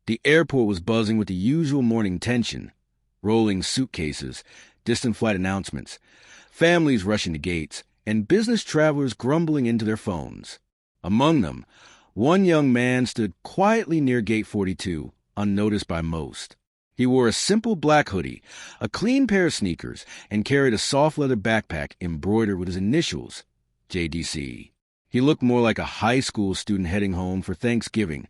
The airport was buzzing with the usual morning tension. Rolling suitcases, distant flight announcements, families rushing to gates, and business travelers grumbling into their phones. Among them, one young man stood quietly near Gate 42, unnoticed by most. He wore a simple black hoodie, a clean pair of sneakers, and carried a soft leather backpack embroidered with his initials, JDC. He looked more like a high school student heading home for Thanksgiving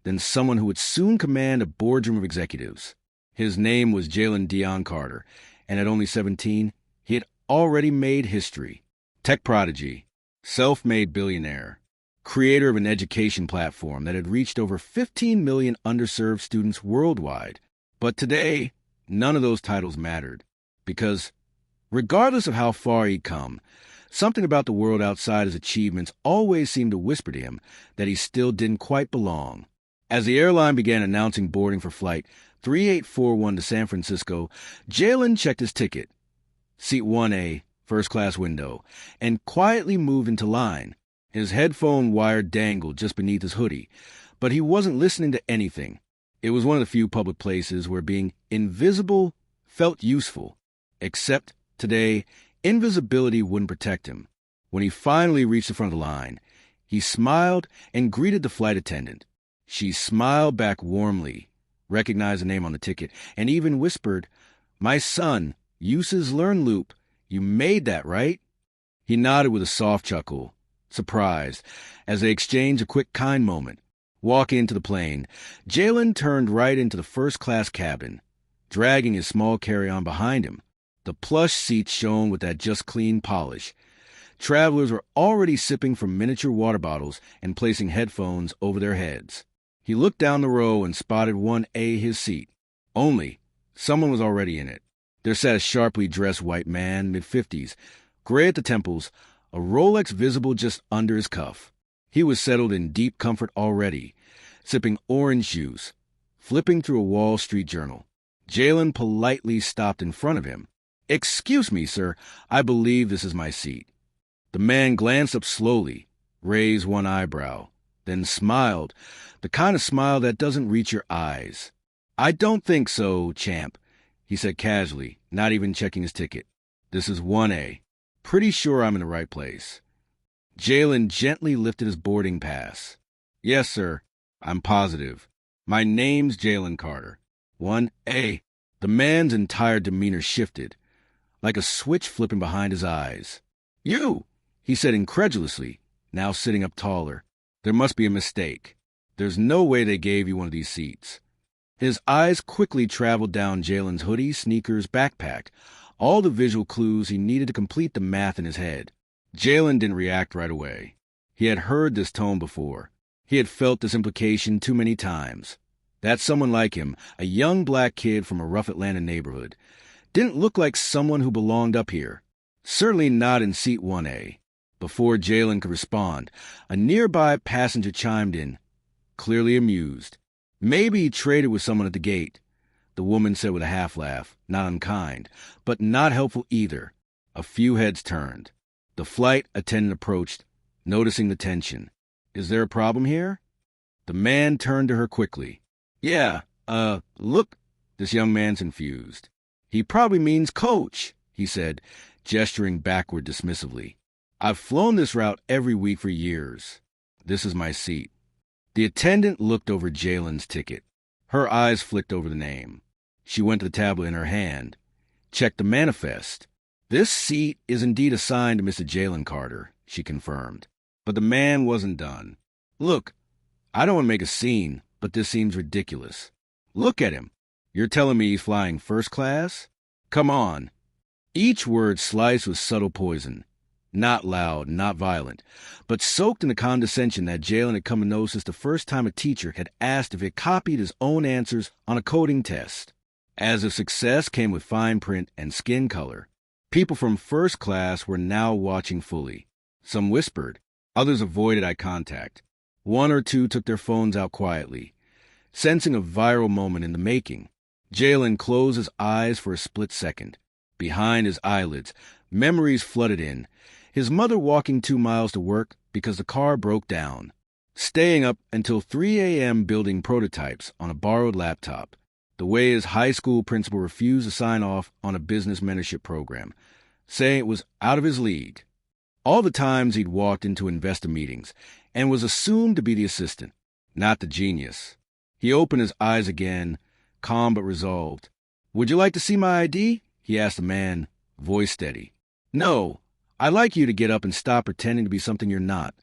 than someone who would soon command a boardroom of executives. His name was Jalen Dion Carter, and at only 17, he had already made history. Tech prodigy, self-made billionaire, creator of an education platform that had reached over 15 million underserved students worldwide. But today, none of those titles mattered, because regardless of how far he'd come, something about the world outside his achievements always seemed to whisper to him that he still didn't quite belong. As the airline began announcing boarding for Flight 3841 to San Francisco, Jalen checked his ticket, seat 1A, first class window, and quietly moved into line. His headphone wire dangled just beneath his hoodie, but he wasn't listening to anything. It was one of the few public places where being invisible felt useful, except today, invisibility wouldn't protect him. When he finally reached the front of the line, he smiled and greeted the flight attendant. She smiled back warmly, recognized the name on the ticket, and even whispered, "My son, uses Learn Loop. You made that, right?" He nodded with a soft chuckle, surprised, as they exchanged a quick, kind moment. Walking into the plane, Jalen turned right into the first-class cabin, dragging his small carry-on behind him. The plush seats shone with that just clean polish. Travelers were already sipping from miniature water bottles and placing headphones over their heads. He looked down the row and spotted 1A, his seat. Only, someone was already in it. There sat a sharply dressed white man, mid-50s, gray at the temples, a Rolex visible just under his cuff. He was settled in deep comfort already, sipping orange juice, flipping through a Wall Street Journal. Jalen politely stopped in front of him. "Excuse me, sir, I believe this is my seat." The man glanced up slowly, raised one eyebrow, then smiled, the kind of smile that doesn't reach your eyes. "I don't think so, champ," he said casually, not even checking his ticket. "This is 1A. Pretty sure I'm in the right place." Jalen gently lifted his boarding pass. "Yes, sir, I'm positive. My name's Jalen Carter. 1A. The man's entire demeanor shifted, like a switch flipping behind his eyes. "You!" he said incredulously, now sitting up taller. "There must be a mistake. There's no way they gave you one of these seats." His eyes quickly traveled down Jalen's hoodie, sneakers, backpack, all the visual clues he needed to complete the math in his head. Jalen didn't react right away. He had heard this tone before. He had felt this implication too many times. That someone like him, a young black kid from a rough Atlanta neighborhood, didn't look like someone who belonged up here. Certainly not in seat 1A. Before Jalen could respond, a nearby passenger chimed in, clearly amused. "Maybe he traded with someone at the gate," the woman said with a half-laugh, not unkind, but not helpful either. A few heads turned. The flight attendant approached, noticing the tension. "Is there a problem here?" The man turned to her quickly. "Yeah, look." This young man's confused. "He probably means coach," he said, gesturing backward dismissively. "I've flown this route every week for years. This is my seat." The attendant looked over Jalen's ticket. Her eyes flicked over the name. She went to the tablet in her hand, checked the manifest. "This seat is indeed assigned to Mr. Jalen Carter," she confirmed. But the man wasn't done. "Look, I don't want to make a scene, but this seems ridiculous. Look at him. You're telling me he's flying first class? Come on." Each word sliced with subtle poison. Not loud, not violent, but soaked in the condescension that Jalen had come to know since the first time a teacher had asked if he copied his own answers on a coding test. As if success came with fine print and skin color. People from first class were now watching fully. Some whispered. Others avoided eye contact. One or two took their phones out quietly, sensing a viral moment in the making. Jalen closed his eyes for a split second. Behind his eyelids, memories flooded in. His mother walking 2 miles to work because the car broke down. staying up until 3 a.m. building prototypes on a borrowed laptop, the way his high school principal refused to sign off on a business mentorship program, saying it was out of his league. All the times he'd walked into investor meetings and was assumed to be the assistant, not the genius. He opened his eyes again, calm but resolved. "Would you like to see my ID?" he asked the man, voice steady. "No, I'd like you to get up and stop pretending to be something you're not."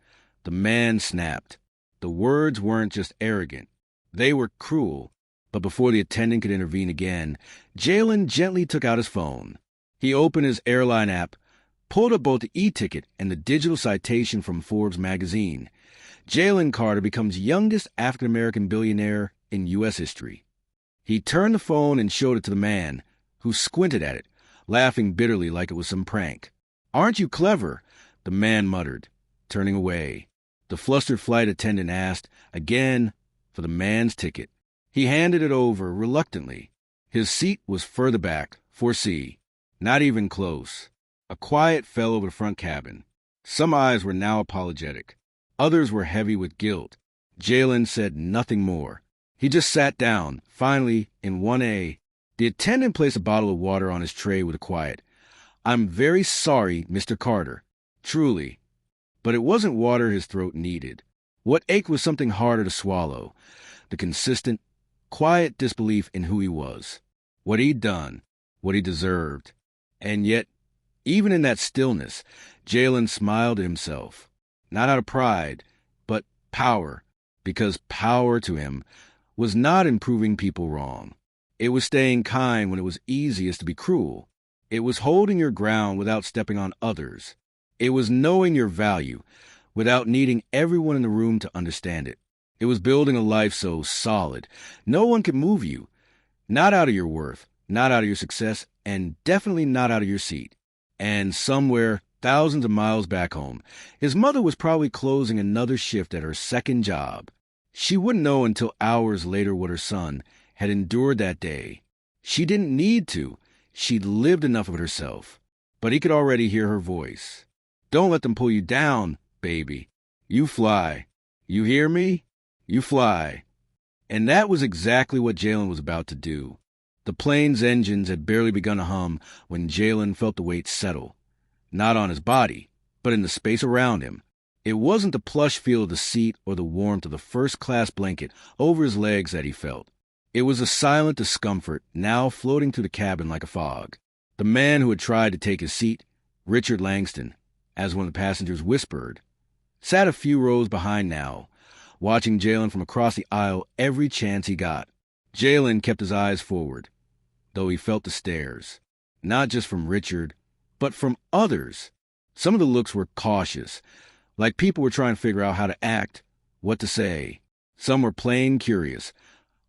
The man snapped. The words weren't just arrogant. They were cruel. But before the attendant could intervene again, Jalen gently took out his phone. He opened his airline app, pulled up both the e-ticket and the digital citation from Forbes magazine. Jalen Carter becomes youngest African-American billionaire in U.S. history. He turned the phone and showed it to the man, who squinted at it, laughing bitterly like it was some prank. "Aren't you clever?" the man muttered, turning away. The flustered flight attendant asked, again, for the man's ticket. He handed it over reluctantly. His seat was further back, 4C, not even close. A quiet fell over the front cabin. Some eyes were now apologetic. Others were heavy with guilt. Jalen said nothing more. He just sat down, finally, in 1A. The attendant placed a bottle of water on his tray with a quiet, "I'm very sorry, Mr. Carter. Truly." But it wasn't water his throat needed. What ached was something harder to swallow. The consistent, quiet disbelief in who he was, what he'd done, what he deserved. And yet, even in that stillness, Jalen smiled at himself. Not out of pride, but power, because power to him was not in proving people wrong. It was staying kind when it was easiest to be cruel. It was holding your ground without stepping on others. It was knowing your value without needing everyone in the room to understand it. It was building a life so solid, no one could move you. Not out of your worth, not out of your success, and definitely not out of your seat. And somewhere, thousands of miles back home, his mother was probably closing another shift at her second job. She wouldn't know until hours later what her son had endured that day. She didn't need to. She'd lived enough of it herself. But he could already hear her voice. "Don't let them pull you down, baby. You fly. You hear me? You fly." And that was exactly what Jalen was about to do. The plane's engines had barely begun to hum when Jalen felt the weight settle. Not on his body, but in the space around him. It wasn't the plush feel of the seat or the warmth of the first-class blanket over his legs that he felt. It was a silent discomfort now floating through the cabin like a fog. The man who had tried to take his seat, Richard Langston, as one of the passengers whispered, sat a few rows behind now, watching Jalen from across the aisle every chance he got. Jalen kept his eyes forward, though he felt the stares, not just from Richard, but from others. Some of the looks were cautious, like people were trying to figure out how to act, what to say. Some were plain curious,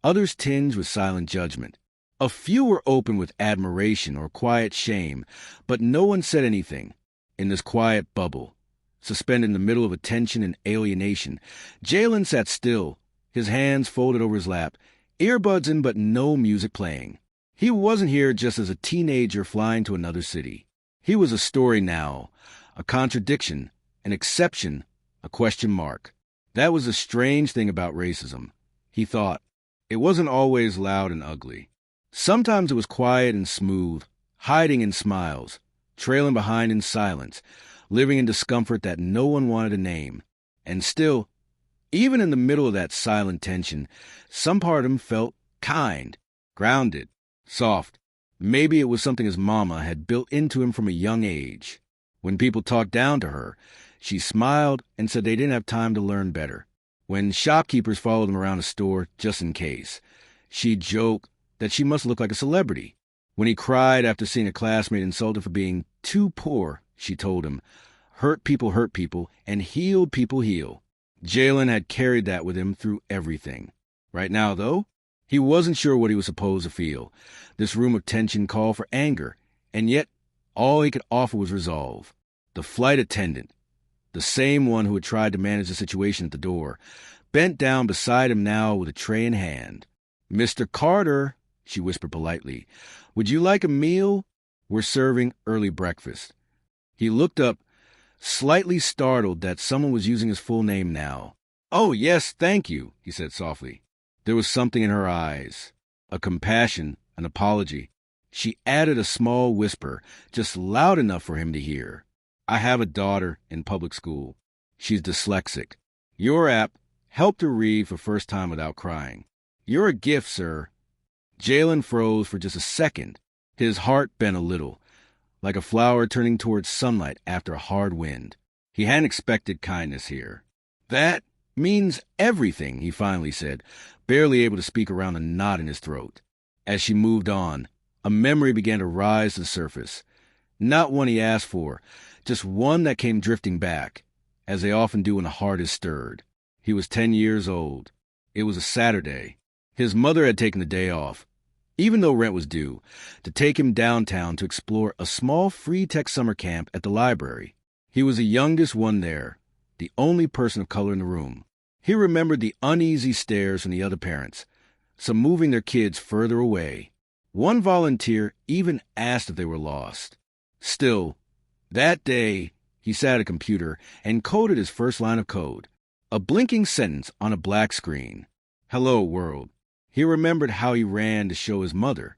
others tinged with silent judgment. A few were open with admiration or quiet shame, but no one said anything. In this quiet bubble, suspended in the middle of attention and alienation, Jalen sat still, his hands folded over his lap, earbuds in but no music playing. He wasn't here just as a teenager flying to another city. He was a story now, a contradiction, an exception, a question mark. That was the strange thing about racism, he thought. It wasn't always loud and ugly. Sometimes it was quiet and smooth, hiding in smiles, trailing behind in silence, living in discomfort that no one wanted to name. And still, even in the middle of that silent tension, some part of him felt kind, grounded, soft. Maybe it was something his mama had built into him from a young age. When people talked down to her, she smiled and said they didn't have time to learn better. When shopkeepers followed them around the store just in case, she'd joke that she must look like a celebrity. When he cried after seeing a classmate insulted for being too poor, she told him, hurt people, and healed people heal. Jalen had carried that with him through everything. Right now, though, he wasn't sure what he was supposed to feel. This room of tension called for anger, and yet all he could offer was resolve. The flight attendant, the same one who had tried to manage the situation at the door, bent down beside him now with a tray in hand. "Mr. Carter," she whispered politely, "would you like a meal? We're serving early breakfast." He looked up, slightly startled that someone was using his full name now. "Oh, yes, thank you," he said softly. There was something in her eyes, a compassion, an apology. She added a small whisper, just loud enough for him to hear. "I have a daughter in public school. She's dyslexic. Your app helped her read for first time without crying. You're a gift, sir." Jalen froze for just a second. His heart bent a little, like a flower turning towards sunlight after a hard wind. He hadn't expected kindness here. "That means everything," he finally said, barely able to speak around a knot in his throat. As she moved on, a memory began to rise to the surface. Not one he asked for, just one that came drifting back, as they often do when the heart is stirred. He was 10 years old. It was a Saturday. His mother had taken the day off, even though rent was due, to take him downtown to explore a small free tech summer camp at the library. He was the youngest one there, the only person of color in the room. He remembered the uneasy stares from the other parents, some moving their kids further away. One volunteer even asked if they were lost. Still, that day, he sat at a computer and coded his first line of code, a blinking sentence on a black screen. "Hello, world." He remembered how he ran to show his mother,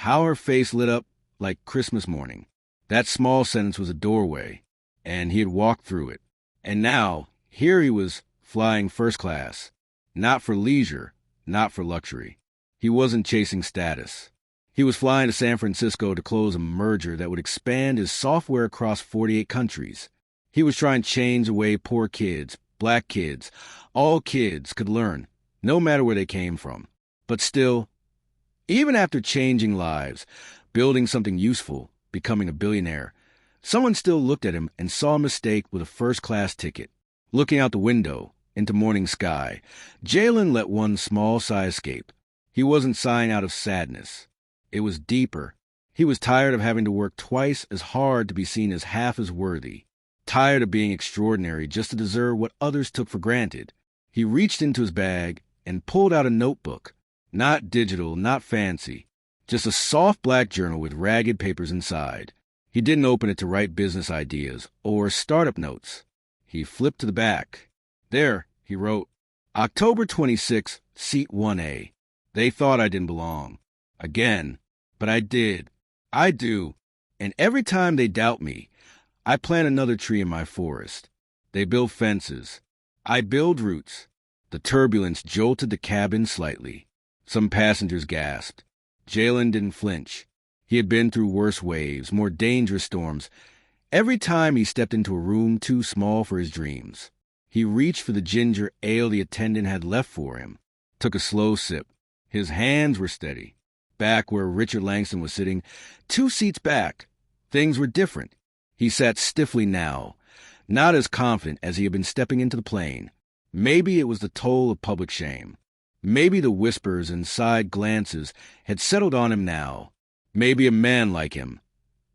how her face lit up like Christmas morning. That small sentence was a doorway, and he had walked through it. And now, here he was flying first class, not for leisure, not for luxury. He wasn't chasing status. He was flying to San Francisco to close a merger that would expand his software across 48 countries. He was trying to change the way poor kids, black kids, all kids could learn, no matter where they came from. But still, even after changing lives, building something useful, becoming a billionaire, someone still looked at him and saw a mistake with a first-class ticket. Looking out the window into morning sky, Jalen let one small sigh escape. He wasn't sighing out of sadness. It was deeper. He was tired of having to work twice as hard to be seen as half as worthy. Tired of being extraordinary just to deserve what others took for granted. He reached into his bag and pulled out a notebook. Not digital, not fancy. Just a soft black journal with ragged papers inside. He didn't open it to write business ideas or startup notes. He flipped to the back. There, he wrote, October 26, Seat 1A. They thought I didn't belong. Again. But I did. I do. And every time they doubt me, I plant another tree in my forest. They build fences. I build roots. The turbulence jolted the cabin slightly. Some passengers gasped. Jalen didn't flinch. He had been through worse waves, more dangerous storms. Every time he stepped into a room too small for his dreams. He reached for the ginger ale the attendant had left for him, took a slow sip. His hands were steady. Back where Richard Langston was sitting, 2 seats back, things were different. He sat stiffly now, not as confident as he had been stepping into the plane. Maybe it was the toll of public shame. Maybe the whispers and side glances had settled on him now. Maybe a man like him,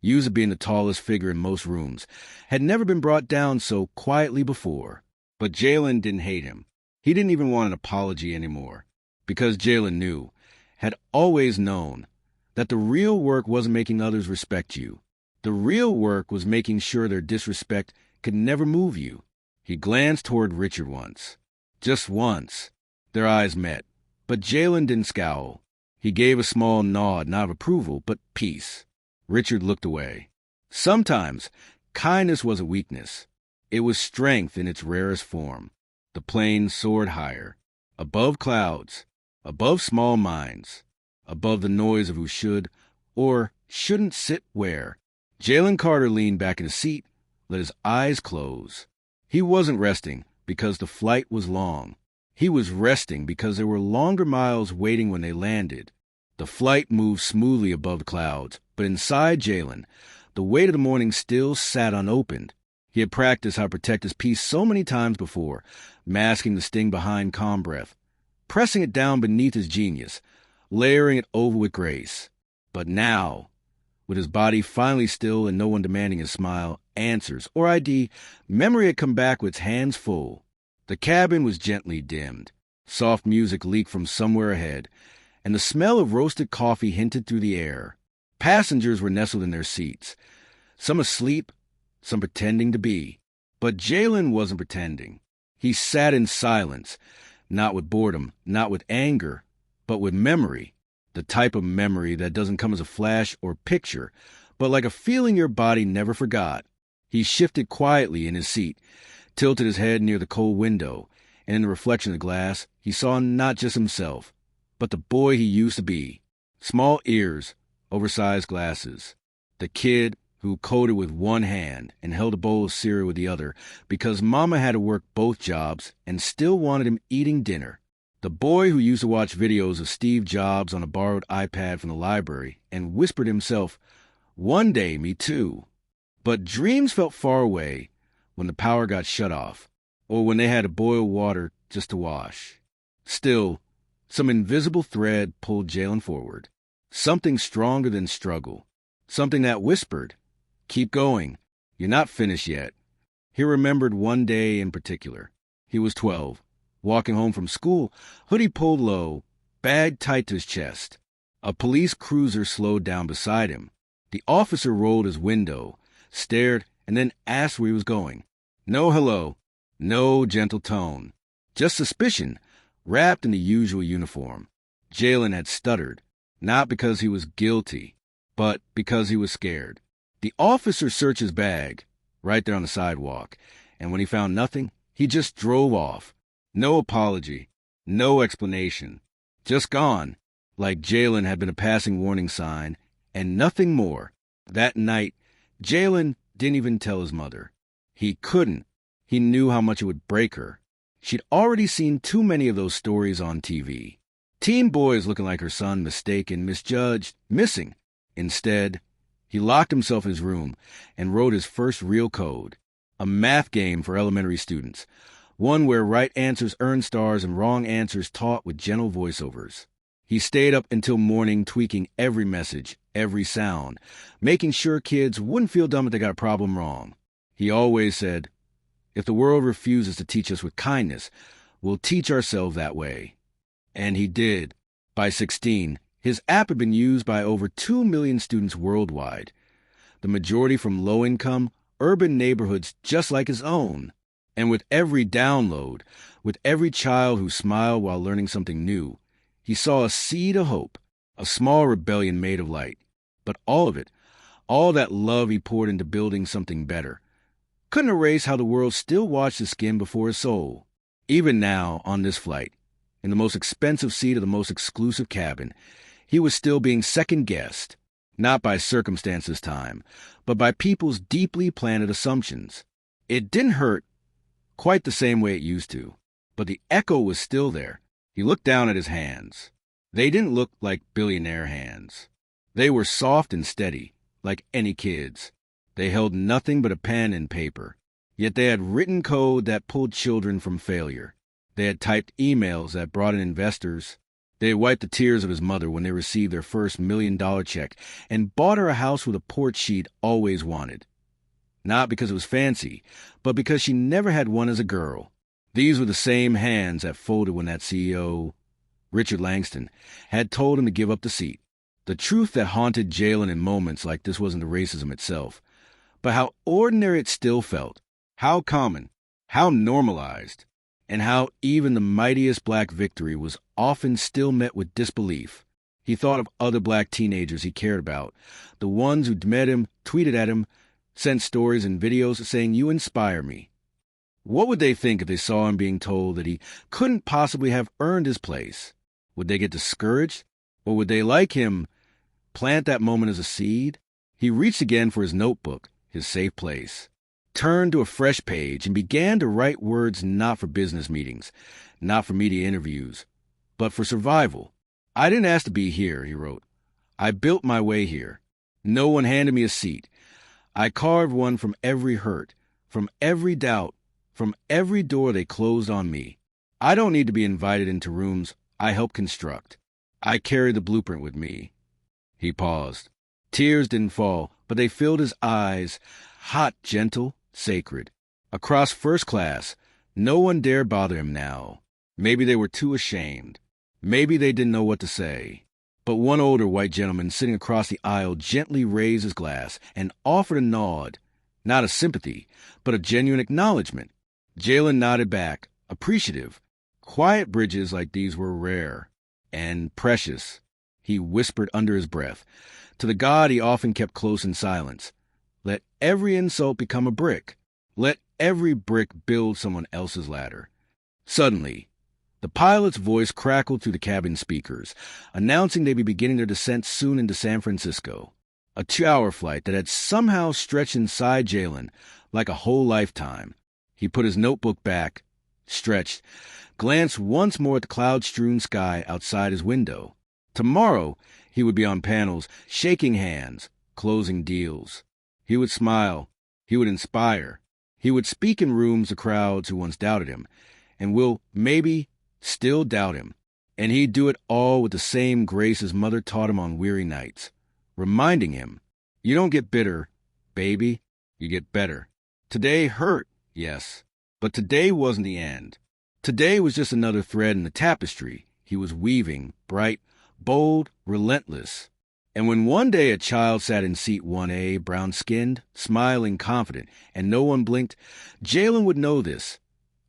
used to being the tallest figure in most rooms, had never been brought down so quietly before. But Jalen didn't hate him. He didn't even want an apology anymore. Because Jalen knew, had always known, that the real work wasn't making others respect you. The real work was making sure their disrespect could never move you. He glanced toward Richard once. Just once. Their eyes met. But Jalen didn't scowl. He gave a small nod, not of approval, but peace. Richard looked away. Sometimes, kindness was a weakness. It was strength in its rarest form. The plane soared higher, above clouds, above small minds, above the noise of who should or shouldn't sit where. Jalen Carter leaned back in his seat, let his eyes close. He wasn't resting because the flight was long. He was resting because there were longer miles waiting when they landed. The flight moved smoothly above the clouds, but inside Jalen, the weight of the morning still sat unopened. He had practiced how to protect his peace so many times before, masking the sting behind calm breath, pressing it down beneath his genius, layering it over with grace. But now, with his body finally still and no one demanding his smile, answers, or ID, memory had come back with its hands full. The cabin was gently dimmed. Soft music leaked from somewhere ahead, and the smell of roasted coffee hinted through the air. Passengers were nestled in their seats, some asleep, some pretending to be. But Jalen wasn't pretending. He sat in silence, not with boredom, not with anger, but with memory, the type of memory that doesn't come as a flash or picture, but like a feeling your body never forgot. He shifted quietly in his seat, tilted his head near the cold window, and in the reflection of the glass, he saw not just himself, but the boy he used to be. Small ears, oversized glasses. The kid who coded with one hand and held a bowl of cereal with the other because Mama had to work both jobs and still wanted him eating dinner. The boy who used to watch videos of Steve Jobs on a borrowed iPad from the library and whispered to himself, "One day, me too." But dreams felt far away when the power got shut off, or when they had to boil water just to wash. Still, some invisible thread pulled Jalen forward. Something stronger than struggle. Something that whispered, "Keep going. You're not finished yet." He remembered one day in particular. He was 12, walking home from school, hoodie pulled low, bag tight to his chest. A police cruiser slowed down beside him. The officer rolled his window, stared, and then asked where he was going. No hello, no gentle tone. Just suspicion, wrapped in the usual uniform. Jalen had stuttered, not because he was guilty, but because he was scared. The officer searched his bag, right there on the sidewalk, and when he found nothing, he just drove off. No apology, no explanation. Just gone, like Jalen had been a passing warning sign, and nothing more. That night, Jalen didn't even tell his mother. He couldn't. He knew how much it would break her. She'd already seen too many of those stories on TV. Teen boys looking like her son, mistaken, misjudged, missing. Instead, he locked himself in his room and wrote his first real code, a math game for elementary students, one where right answers earned stars and wrong answers taught with gentle voiceovers. He stayed up until morning tweaking every message, every sound, making sure kids wouldn't feel dumb if they got a problem wrong. He always said, "If the world refuses to teach us with kindness, we'll teach ourselves that way." And he did. By 16, his app had been used by over 2 million students worldwide, the majority from low-income, urban neighborhoods just like his own. And with every download, with every child who smiled while learning something new, he saw a seed of hope, a small rebellion made of light. But all of it, all that love he poured into building something better, couldn't erase how the world still watched his skin before his soul. Even now, on this flight, in the most expensive seat of the most exclusive cabin, he was still being second-guessed, not by circumstance this time, but by people's deeply planted assumptions. It didn't hurt quite the same way it used to, but the echo was still there. He looked down at his hands. They didn't look like billionaire hands. They were soft and steady, like any kid's. They held nothing but a pen and paper, yet they had written code that pulled children from failure. They had typed emails that brought in investors. They had wiped the tears of his mother when they received their first $1 million check and bought her a house with a porch she'd always wanted. Not because it was fancy, but because she never had one as a girl. These were the same hands that folded when that CEO, Richard Langston, had told him to give up the seat. The truth that haunted Jalen in moments like this wasn't the racism itself, but how ordinary it still felt, how common, how normalized, and how even the mightiest black victory was often still met with disbelief. He thought of other black teenagers he cared about, the ones who'd met him, tweeted at him, sent stories and videos saying, "You inspire me." What would they think if they saw him being told that he couldn't possibly have earned his place? Would they get discouraged? Or would they, like him, plant that moment as a seed? He reached again for his notebook, his safe place, turned to a fresh page and began to write words not for business meetings, not for media interviews, but for survival. "I didn't ask to be here," he wrote. "I built my way here. No one handed me a seat. I carved one from every hurt, from every doubt, from every door they closed on me. I don't need to be invited into rooms I helped construct. I carry the blueprint with me." He paused. Tears didn't fall, but they filled his eyes, hot, gentle, sacred. Across first class, no one dared bother him now. Maybe they were too ashamed. Maybe they didn't know what to say. But one older white gentleman sitting across the aisle gently raised his glass and offered a nod, not of sympathy, but of genuine acknowledgement. Jalen nodded back, appreciative. Quiet bridges like these were rare and precious, he whispered under his breath, to the God he often kept close in silence. Let every insult become a brick. Let every brick build someone else's ladder. Suddenly, the pilot's voice crackled through the cabin speakers, announcing they'd be beginning their descent soon into San Francisco. A 2-hour flight that had somehow stretched inside Jalen like a whole lifetime. He put his notebook back, stretched, glanced once more at the cloud-strewn sky outside his window. Tomorrow, he would be on panels, shaking hands, closing deals. He would smile. He would inspire. He would speak in rooms of crowds who once doubted him, and will, maybe, still doubt him. And he'd do it all with the same grace his mother taught him on weary nights, reminding him, you don't get bitter, baby, you get better. Today hurt, yes, but today wasn't the end. Today was just another thread in the tapestry he was weaving, bright, bold, relentless. And when one day a child sat in seat 1A, brown-skinned, smiling, confident, and no one blinked, Jalen would know this.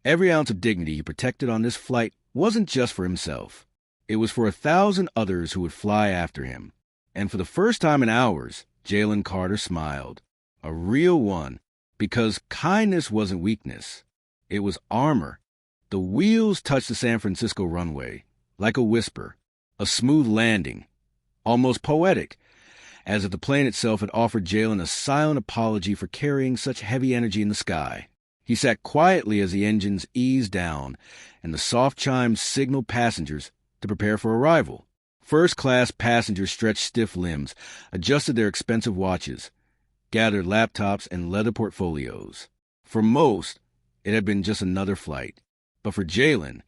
Every ounce of dignity he protected on this flight wasn't just for himself. It was for 1,000 others who would fly after him. And for the first time in hours, Jalen Carter smiled. A real one, because kindness wasn't weakness. It was armor. The wheels touched the San Francisco runway, like a whisper, a smooth landing, almost poetic, as if the plane itself had offered Jalen a silent apology for carrying such heavy energy in the sky. He sat quietly as the engines eased down and the soft chimes signaled passengers to prepare for arrival. First-class passengers stretched stiff limbs, adjusted their expensive watches, gathered laptops and leather portfolios. For most, it had been just another flight. But for Jalen,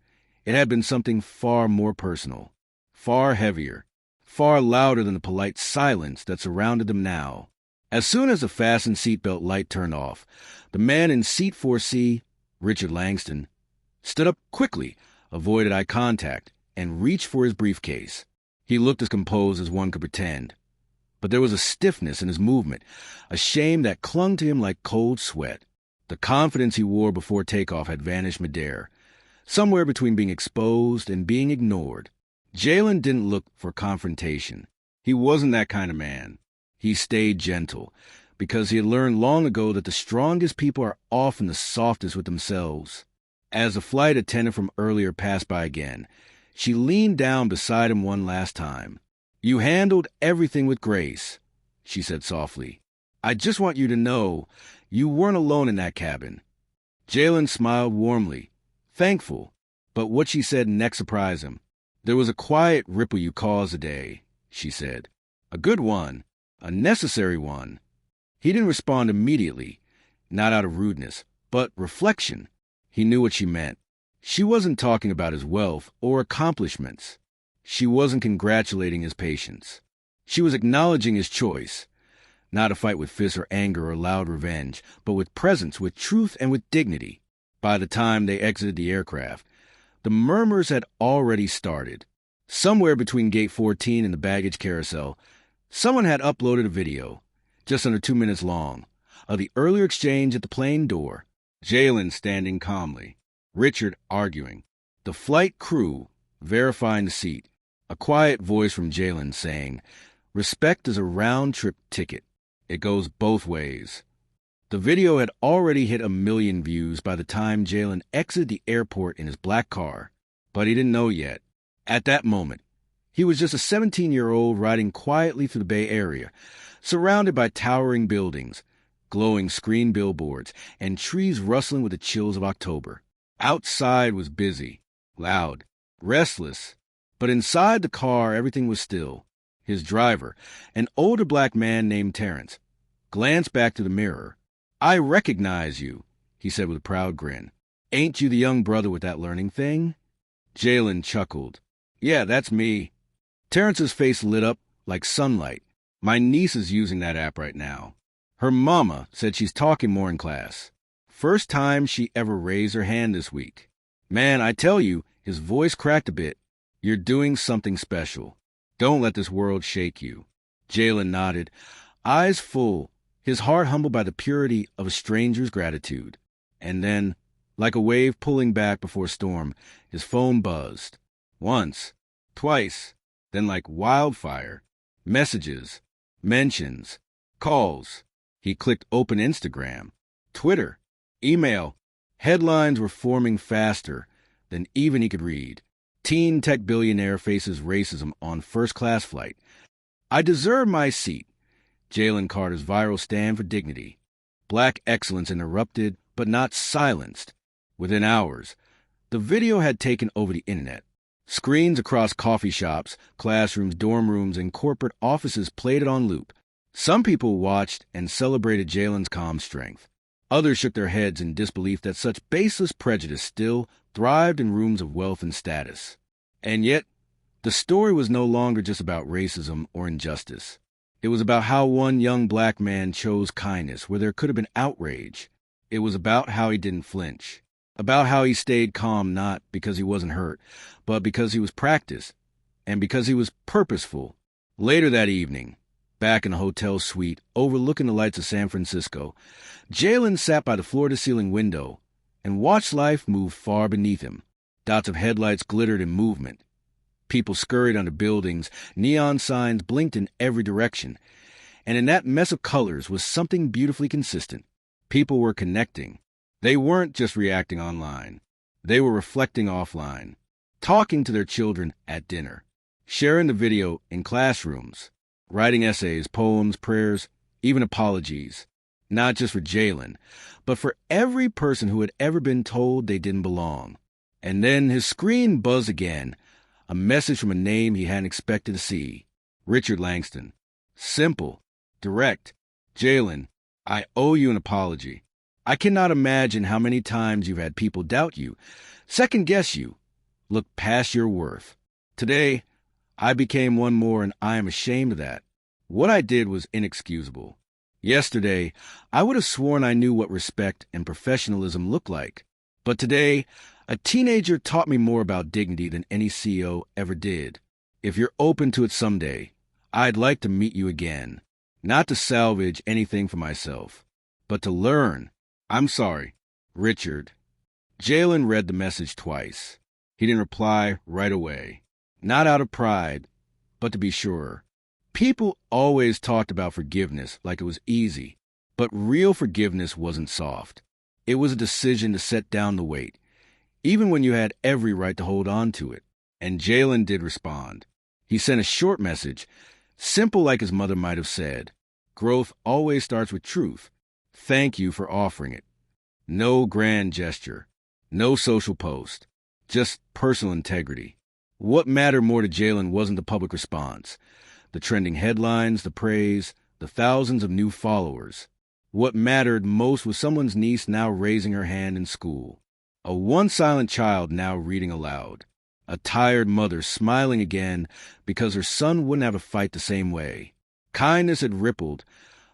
it had been something far more personal, far heavier, far louder than the polite silence that surrounded them now. As soon as the fastened seatbelt light turned off, the man in seat 4C, Richard Langston, stood up quickly, avoided eye contact, and reached for his briefcase. He looked as composed as one could pretend, but there was a stiffness in his movement, a shame that clung to him like cold sweat. The confidence he wore before takeoff had vanished midair, somewhere between being exposed and being ignored. Jalen didn't look for confrontation. He wasn't that kind of man. He stayed gentle, because he had learned long ago that the strongest people are often the softest with themselves. As the flight attendant from earlier passed by again, she leaned down beside him one last time. You handled everything with grace, she said softly. I just want you to know you weren't alone in that cabin. Jalen smiled warmly, thankful, but what she said next surprised him. There was a quiet ripple you caused today, she said. A good one, a necessary one. He didn't respond immediately, not out of rudeness, but reflection. He knew what she meant. She wasn't talking about his wealth or accomplishments. She wasn't congratulating his patience. She was acknowledging his choice. Not a fight with fists or anger or loud revenge, but with presence, with truth, and with dignity. By the time they exited the aircraft, the murmurs had already started. Somewhere between Gate 14 and the baggage carousel, someone had uploaded a video, just under 2 minutes long, of the earlier exchange at the plane door. Jalen standing calmly, Richard arguing, the flight crew verifying the seat, a quiet voice from Jalen saying, respect is a round-trip ticket. It goes both ways. The video had already hit 1 million views by the time Jalen exited the airport in his black car, but he didn't know yet. At that moment, he was just a 17-year-old riding quietly through the Bay Area, surrounded by towering buildings, glowing screen billboards, and trees rustling with the chills of October. Outside was busy, loud, restless, but inside the car everything was still. His driver, an older black man named Terrence, glanced back to the mirror. I recognize you, he said with a proud grin. Ain't you the young brother with that learning thing? Jalen chuckled. Yeah, that's me. Terrence's face lit up like sunlight. My niece is using that app right now. Her mama said she's talking more in class. First time she ever raised her hand this week. Man, I tell you, his voice cracked a bit. You're doing something special. Don't let this world shake you. Jalen nodded, eyes full, his heart humbled by the purity of a stranger's gratitude. And then, Like a wave pulling back before a storm, his phone buzzed. Once, twice, then like wildfire. Messages, mentions, calls. He clicked open Instagram, Twitter, email. Headlines were forming faster than even he could read. Teen tech billionaire faces racism on first-class flight. I deserve my seat. Jalen Carter's viral stand for dignity. Black excellence interrupted, but not silenced. Within hours, the video had taken over the internet. Screens across coffee shops, classrooms, dorm rooms, and corporate offices played it on loop. Some people watched and celebrated Jalen's calm strength. Others shook their heads in disbelief that such baseless prejudice still thrived in rooms of wealth and status. And yet, the story was no longer just about racism or injustice. It was about how one young black man chose kindness where there could have been outrage. It was about how he didn't flinch. About how he stayed calm not because he wasn't hurt, but because he was practiced, and because he was purposeful. Later that evening, back in a hotel suite overlooking the lights of San Francisco, Jalen sat by the floor-to-ceiling window and watched life move far beneath him. Dots of headlights glittered in movement. People scurried under buildings, neon signs blinked in every direction, and in that mess of colors was something beautifully consistent. People were connecting. They weren't just reacting online. They were reflecting offline, talking to their children at dinner, sharing the video in classrooms, writing essays, poems, prayers, even apologies, not just for Jalen, but for every person who had ever been told they didn't belong. And then his screen buzzed again, a message from a name he hadn't expected to see. Richard Langston. Simple, direct. Jalen, I owe you an apology. I cannot imagine how many times you've had people doubt you, second-guess you, look past your worth. Today, I became one more, and I am ashamed of that. What I did was inexcusable. Yesterday, I would have sworn I knew what respect and professionalism looked like. But today, a teenager taught me more about dignity than any CEO ever did. If you're open to it someday, I'd like to meet you again. Not to salvage anything for myself, but to learn. I'm sorry, Richard. Jalen read the message twice. He didn't reply right away. Not out of pride, but to be sure. People always talked about forgiveness like it was easy, but real forgiveness wasn't soft. It was a decision to set down the weight, even when you had every right to hold on to it. And Jalen did respond. He sent a short message, simple like his mother might have said. Growth always starts with truth. Thank you for offering it. No grand gesture, no social post, just personal integrity. What mattered more to Jalen wasn't the public response, the trending headlines, the praise, the thousands of new followers. What mattered most was someone's niece now raising her hand in school, a once silent child now reading aloud, a tired mother smiling again because her son wouldn't have to fight the same way. Kindness had rippled,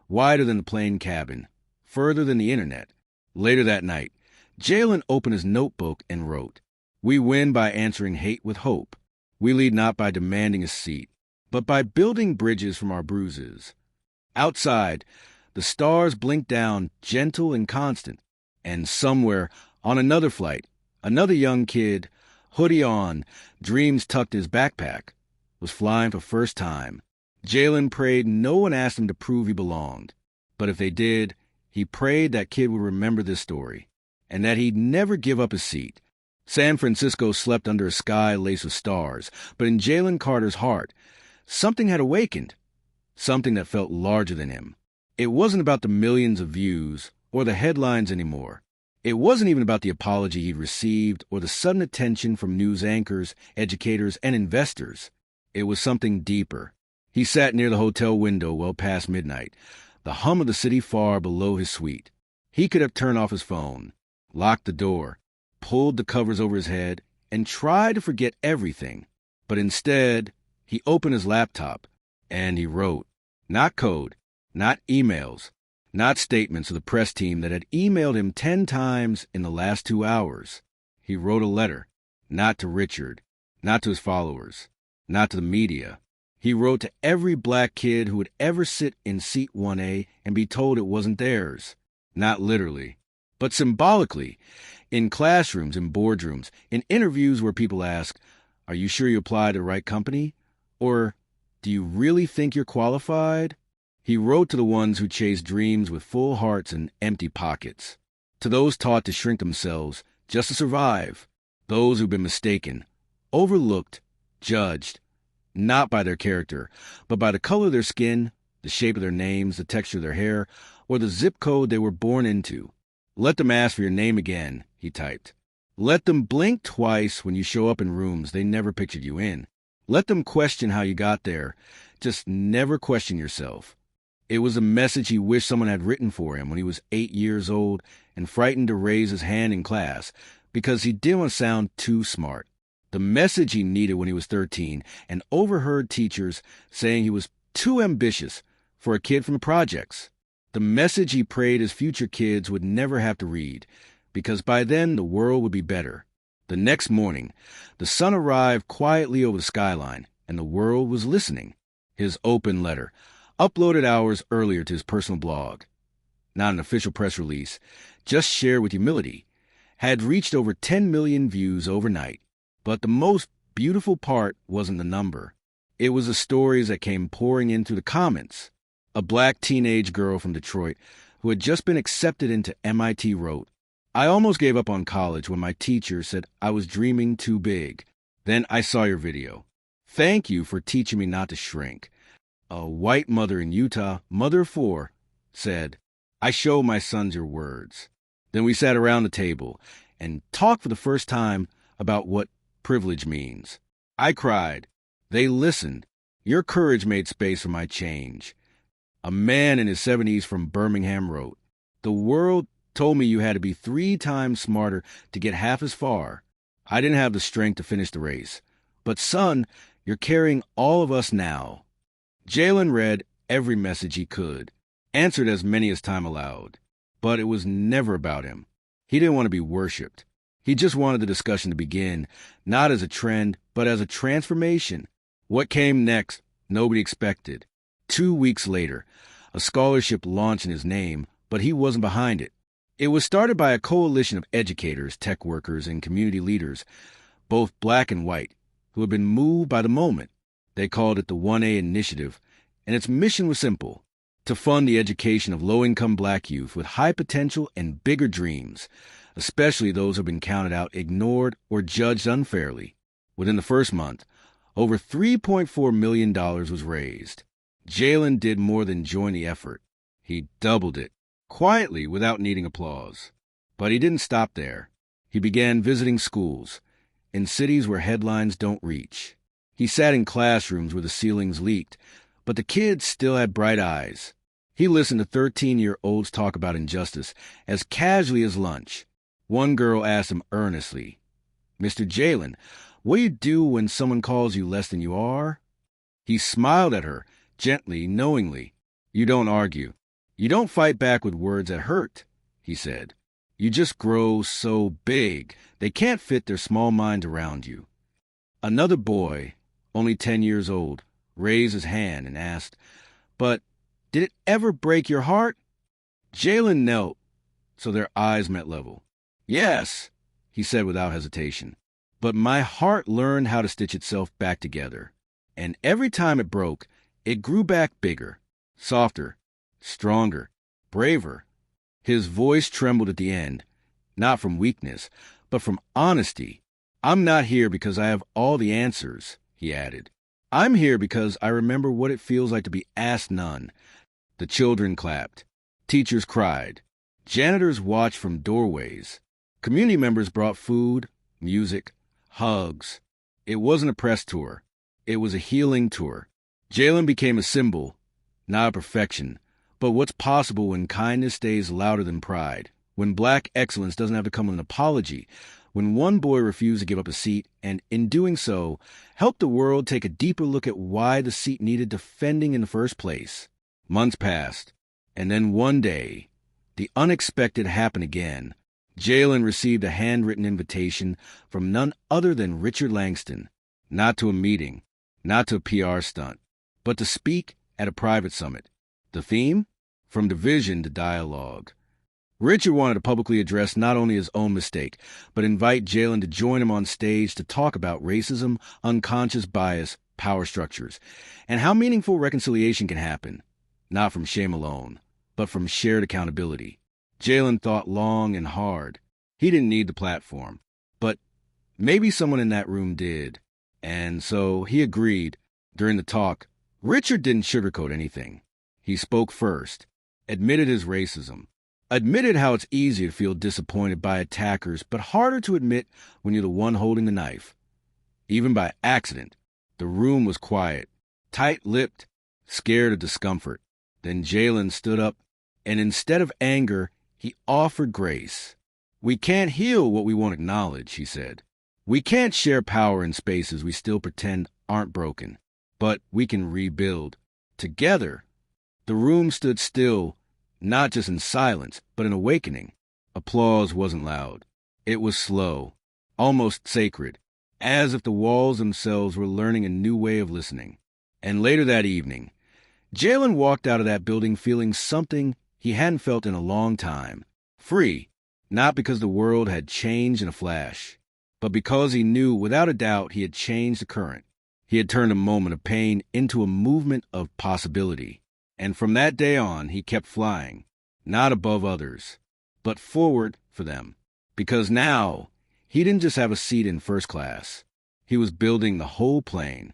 wider than the plane cabin, further than the internet. Later that night, Jalen opened his notebook and wrote, "We win by answering hate with hope. We lead not by demanding a seat, but by building bridges from our bruises." Outside, the stars blinked down, gentle and constant, and somewhere on another flight, another young kid, hoodie on, dreams tucked in his backpack, was flying for first time. Jalen prayed no one asked him to prove he belonged, but if they did, he prayed that kid would remember this story, and that he'd never give up his seat. San Francisco slept under a sky laced with stars, but in Jalen Carter's heart, something had awakened, something that felt larger than him. It wasn't about the millions of views or the headlines anymore. It wasn't even about the apology he'd received or the sudden attention from news anchors, educators, and investors. It was something deeper. He sat near the hotel window well past midnight, the hum of the city far below his suite. He could have turned off his phone, locked the door, pulled the covers over his head, and tried to forget everything. But instead, he opened his laptop, and he wrote. Not code, not emails, not statements of the press team that had emailed him 10 times in the last 2 hours. He wrote a letter, not to Richard, not to his followers, not to the media. He wrote to every black kid who would ever sit in seat 1A and be told it wasn't theirs. Not literally, but symbolically, in classrooms, in boardrooms, in interviews where people ask, "Are you sure you applied to the right company?" Or, "Do you really think you're qualified?" He wrote to the ones who chase dreams with full hearts and empty pockets, to those taught to shrink themselves just to survive, those who've been mistaken, overlooked, judged, not by their character, but by the color of their skin, the shape of their names, the texture of their hair, or the zip code they were born into. "Let them ask for your name again," he typed. "Let them blink twice when you show up in rooms they never pictured you in. Let them question how you got there. Just never question yourself." It was a message he wished someone had written for him when he was 8 years old and frightened to raise his hand in class because he didn't want to sound too smart. The message he needed when he was 13 and overheard teachers saying he was too ambitious for a kid from the projects. The message he prayed his future kids would never have to read, because by then the world would be better. The next morning, the sun arrived quietly over the skyline, and the world was listening. His open letter, uploaded hours earlier to his personal blog, not an official press release, just shared with humility, had reached over 10 million views overnight. But the most beautiful part wasn't the number. It was the stories that came pouring in through the comments. A black teenage girl from Detroit who had just been accepted into MIT wrote, "I almost gave up on college when my teacher said I was dreaming too big. Then I saw your video. Thank you for teaching me not to shrink." A white mother in Utah, mother of 4, said, "I show my sons your words." Then we sat around the table and talked for the first time about what privilege means. I cried. They listened. Your courage made space for my change. A man in his 70s from Birmingham wrote, "The world told me you had to be 3 times smarter to get half as far. I didn't have the strength to finish the race. But son, you're carrying all of us now." Jalen read every message he could, answered as many as time allowed. But it was never about him. He didn't want to be worshipped. He just wanted the discussion to begin, not as a trend, but as a transformation. What came next, nobody expected. 2 weeks later, a scholarship launched in his name, but he wasn't behind it. It was started by a coalition of educators, tech workers, and community leaders, both black and white, who had been moved by the moment. They called it the 1A Initiative, and its mission was simple: to fund the education of low-income black youth with high potential and bigger dreams, especially those who have been counted out, ignored, or judged unfairly. Within the first month, over $3.4 million was raised. Jalen did more than join the effort. He doubled it, quietly without needing applause. But he didn't stop there. He began visiting schools, in cities where headlines don't reach. He sat in classrooms where the ceilings leaked, but the kids still had bright eyes. He listened to 13-year-olds talk about injustice as casually as lunch. One girl asked him earnestly, "Mr. Jalen, what do you do when someone calls you less than you are?" He smiled at her, gently, knowingly. "You don't argue. You don't fight back with words that hurt," he said. "You just grow so big, they can't fit their small minds around you." Another boy, only 10 years old, raised his hand and asked, "But did it ever break your heart?" Jalen knelt, so their eyes met level. "Yes," he said without hesitation. "But my heart learned how to stitch itself back together. And every time it broke, it grew back bigger, softer, stronger, braver." His voice trembled at the end, not from weakness, but from honesty. "I'm not here because I have all the answers," he added. "I'm here because I remember what it feels like to be asked none." The children clapped. Teachers cried. Janitors watched from doorways. Community members brought food, music, hugs. It wasn't a press tour. It was a healing tour. Jalen became a symbol, not a perfection, but what's possible when kindness stays louder than pride, when black excellence doesn't have to come with an apology, when one boy refused to give up a seat and, in doing so, helped the world take a deeper look at why the seat needed defending in the first place. Months passed, and then one day, the unexpected happened again. Jalen received a handwritten invitation from none other than Richard Langston, not to a meeting, not to a PR stunt, but to speak at a private summit. The theme? From division to dialogue. Richard wanted to publicly address not only his own mistake, but invite Jalen to join him on stage to talk about racism, unconscious bias, power structures, and how meaningful reconciliation can happen, not from shame alone, but from shared accountability. Jalen thought long and hard. He didn't need the platform, but maybe someone in that room did. And so he agreed. During the talk, Richard didn't sugarcoat anything. He spoke first, admitted his racism, admitted how it's easy to feel disappointed by attackers, but harder to admit when you're the one holding the knife. Even by accident, the room was quiet, tight-lipped, scared of discomfort. Then Jalen stood up, and instead of anger, he offered grace. "We can't heal what we won't acknowledge," he said. "We can't share power in spaces we still pretend aren't broken, but we can rebuild. Together." The room stood still, not just in silence, but in awakening. Applause wasn't loud. It was slow, almost sacred, as if the walls themselves were learning a new way of listening. And later that evening, Jalen walked out of that building feeling something he hadn't felt in a long time. Free, not because the world had changed in a flash, but because he knew without a doubt he had changed the current. He had turned a moment of pain into a movement of possibility. And from that day on, he kept flying, not above others, but forward for them. Because now, he didn't just have a seat in first class. He was building the whole plane.